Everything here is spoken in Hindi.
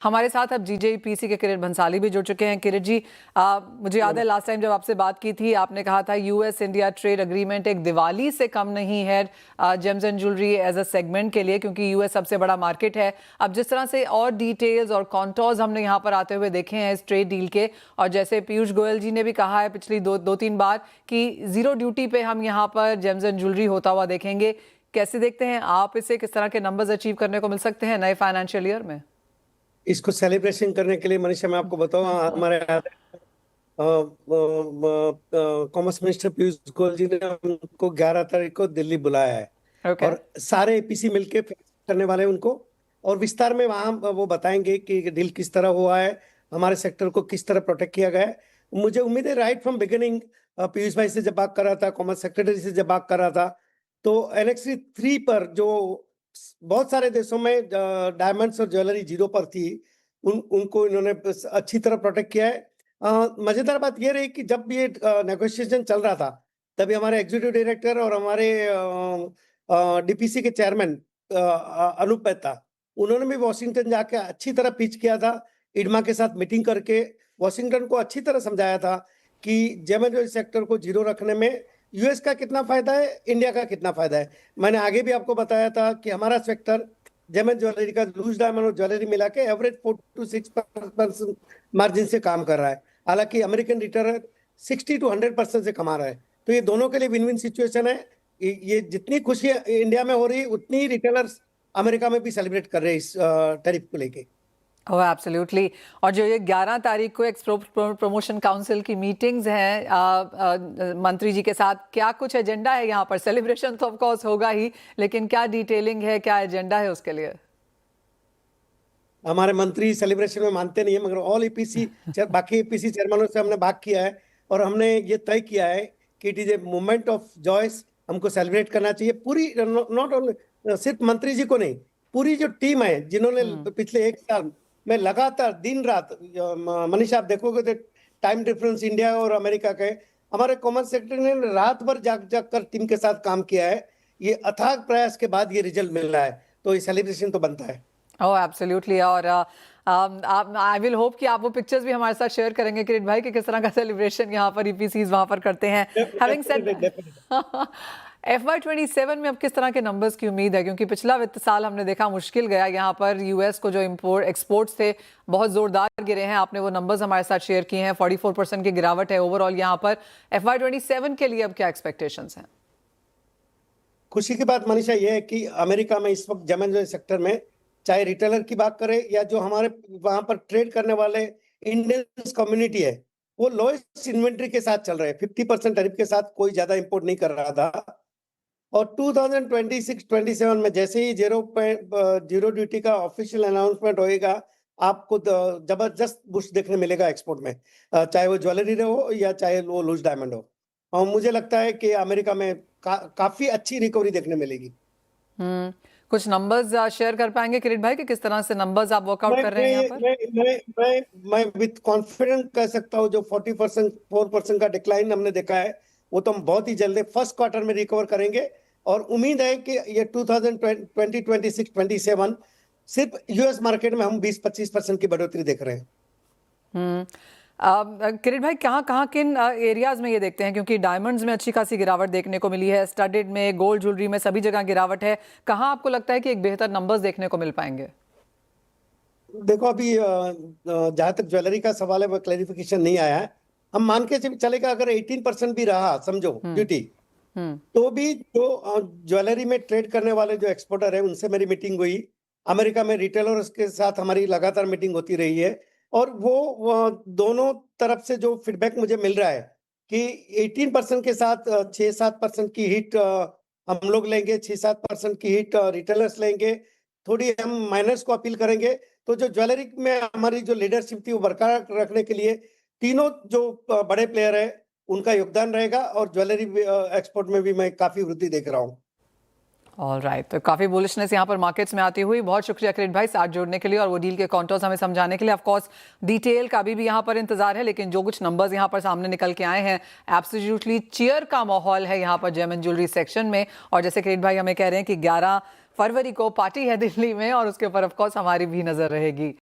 हमारे साथ अब जीजेपीसी के किरीट भंसाली भी जुड़ चुके हैं। किरीट जी, मुझे याद है लास्ट टाइम जब आपसे बात की थी आपने कहा था यूएस इंडिया ट्रेड एग्रीमेंट एक दिवाली से कम नहीं है gems and jewellery as a segment के लिए, क्योंकि यूएस सबसे बड़ा मार्केट है। अब जिस तरह से और डिटेल्स और कॉन्टोर्स हमने यहाँ पर आते हुए देखे हैं इस ट्रेड डील के, और जैसे पीयूष गोयल जी ने भी कहा है पिछली दो तीन बार कि जीरो ड्यूटी पे हम यहाँ पर जेम्स एंड ज्वेलरी होता हुआ देखेंगे, कैसे देखते हैं आप इसे? किस तरह के नंबर्स अचीव करने को मिल सकते हैं नए फाइनेंशियल ईयर में? इसको सेलिब्रेशन करने के लिए मनीषा मैं आपको बताऊं, हमारे कॉमर्स मिनिस्टर पीयूष गोयल जी ने उनको 11 तारीख को दिल्ली बुलाया है। Okay. और सारे एपीसी मिलके करने वाले हैं उनको, और विस्तार में वहां वो बताएंगे कि डील किस तरह हुआ है, हमारे सेक्टर को किस तरह प्रोटेक्ट किया गया है। मुझे उम्मीद है राइट फ्रॉम बिगिनिंग पीयूष भाई से जब बात कर रहा था, कॉमर्स सेक्रेटरी से जब बात कर रहा था, तो एनएक्सी 3 पर जो बहुत सारे देशों में डायमंड्स और ज्वेलरी जीरो पर थी, उनको इन्होंने अच्छी तरह प्रोटेक्ट किया है। मजेदार बात यह रही कि जब ये नेगोशिएशन चल रहा था, तभी हमारे एग्जीक्यूटिव डायरेक्टर और हमारे डीपीसी के चेयरमैन अनूप मेहता, उन्होंने भी वॉशिंगटन जाके अच्छी तरह पिच किया था, इडमा के साथ मीटिंग करके वॉशिंगटन को अच्छी तरह समझाया था कि जेम सेक्टर को जीरो रखने में यूएस का कितना फायदा है, इंडिया का कितना फायदा है। मैंने आगे भी आपको बताया था कि हमारा सेक्टर जेम ज्वेलरी का लूज डायमंड और ज्वेलरी मिला के एवरेज 4 to 6% मार्जिन से काम कर रहा है, हालांकि अमेरिकन रिटेलर 60 to 100% से कमा रहा है। तो ये दोनों के लिए विन विन सिचुएशन है। ये जितनी खुशी इंडिया में हो रही, उतनी ही रिटेलर्स अमेरिका में भी सेलिब्रेट कर रहे हैं इस टैरिफ को लेके। ओह एब्सोल्युटली। और जो ये 11 तारीख को एक्सपोर्ट प्रमोशन काउंसिल की मीटिंग्स हैं मंत्री जी के साथ, क्या कुछ एजेंडा है यहाँ पर? सेलिब्रेशन तो ऑफ कोर्स होगा ही, लेकिन क्या डिटेलिंग है, क्या एजेंडा है उसके लिए? हमारे मंत्री सेलिब्रेशन में मानते नहीं है, मगर ऑल एपीसी बाकी एपीसी चेयरमैनों से हमने बात किया है और हमने ये तय किया है कि it is a moment of joys, हमको सेलिब्रेट करना चाहिए। पूरी नॉट ओनली सिर्फ मंत्री जी को नहीं, पूरी जो टीम है जिन्होंने पिछले 1 साल में लगातार दिन रात, मनीषा आप देखोगे तो टाइम डिफरेंस इंडिया और अमेरिका के, हमारे कॉमर्स सेक्रेटरी ने रात भर जाग जाग कर टीम के साथ काम किया है। ये अथाग प्रयास के बाद ये रिजल्ट मिल रहा है, तो ये सेलिब्रेशन तो बनता है। ओह एब्सोल्युटली। और आई विल होप कि आप वो पिक्चर्स भी हमारे साथ शेयर करेंगे किरीट भाई कि किस तरह का सेलिब्रेशन यहाँ पर ईपीसीज वहाँ पर करते हैं। हैविंग सेड FY27 में अब किस तरह के नंबर्स की उम्मीद है? क्योंकि पिछला वित्त साल हमने देखा मुश्किल गया यहाँ पर, यूएस को जो एक्सपोर्ट्स थे बहुत जोरदार गिरे हैं। आपने वो नंबर्स हमारे साथ शेयर किए हैं, 44% की गिरावट है ओवरऑल यहाँ पर। FY27 के लिए अब क्या एक्सपेक्टेशंस हैं? खुशी की बात मनीषा ये है कि अमेरिका में इस वक्त जेम सेक्टर में, चाहे रिटेलर की बात करें या जो हमारे वहां पर ट्रेड करने वाले इंडियन कम्युनिटी है, वो लोएस्ट इन्वेंट्री के साथ चल रहे हैं। 50% टैरिफ के साथ कोई ज्यादा इंपोर्ट नहीं कर रहा था। और 2026-27 में जैसे ही जीरो ड्यूटी का ऑफिशियल अनाउंसमेंट होएगा, आपको जबरदस्त बुश देखने मिलेगा एक्सपोर्ट में, चाहे वो ज्वेलरी हो या चाहे वो लूज डायमंड हो। और मुझे लगता है कि अमेरिका में काफी अच्छी रिकवरी देखने मिलेगी। कुछ नंबर्स शेयर कर पाएंगे किरीट भाई कि किस तरह से नंबर्स आप वर्कआउट कर रहे हैं यहाँ पर? मैं विद कॉन्फिडेंट कह सकता हूँ, जो 4% का डिक्लाइन हमने देखा है, वो तो हम बहुत ही जल्दी फर्स्ट क्वार्टर में रिकवर करेंगे। और उम्मीद है कि ये 2026-27 सिर्फ यूएस मार्केट में हम 20-25% की बढ़ोतरी देख रहे हैं। किरीट भाई, कहाँ किन एरियाज में ये देखते हैं? क्योंकि डायमंड्स में अच्छी खासी गिरावट देखने को मिली है, स्टडेड में, गोल्ड ज्वेलरी में, सभी जगह गिरावट है। कहाँ आपको लगता है कि एक बेहतर नंबर्स देखने को मिल पाएंगे? देखो, अभी जहां तक ज्वेलरी का सवाल है वो क्लैरिफिकेशन नहीं आया है। हम मान के चलेगा अगर 18% भी रहा समझो ड्यूटी, तो भी जो ज्वेलरी में ट्रेड करने वाले जो एक्सपोर्टर है उनसे मेरी मीटिंग हुई। अमेरिका में रिटेलर्स के साथ हमारी लगातार मीटिंग होती रही है, और वो दोनों तरफ से जो फीडबैक मुझे मिल रहा है कि 18% के साथ 6-7% की हिट हम लोग लेंगे, 6-7% की हिट रिटेलर्स लेंगे, थोड़ी हम माइनर्स को अपील करेंगे। तो जो ज्वेलरी में हमारी जो लीडरशिप थी वो बरकरार रखने के लिए तीनों जो बड़े प्लेयर है उनका योगदान रहेगा, और ज्वेलरी एक्सपोर्ट में भी मैं काफी वृद्धि देख रहा हूँ। ऑलराइट, तो काफी बुलिशनेस यहाँ पर मार्केट्स में आती हुई। बहुत शुक्रिया किरीट भाई साथ जोड़ने के लिए और वो डील के कॉन्टोर्स हमें समझाने के लिए। ऑफ कोर्स डिटेल का भी यहाँ पर इंतजार है, लेकिन जो कुछ नंबर्स यहाँ पर सामने निकल के आए हैं, एब्सोल्युटली चीयर का माहौल है यहाँ पर जेम एंड ज्वेलरी सेक्शन में। और जैसे किरीट भाई हमें कह रहे हैं कि 11 फरवरी को पार्टी है दिल्ली में, और उसके ऊपर ऑफ कोर्स हमारी भी नजर रहेगी।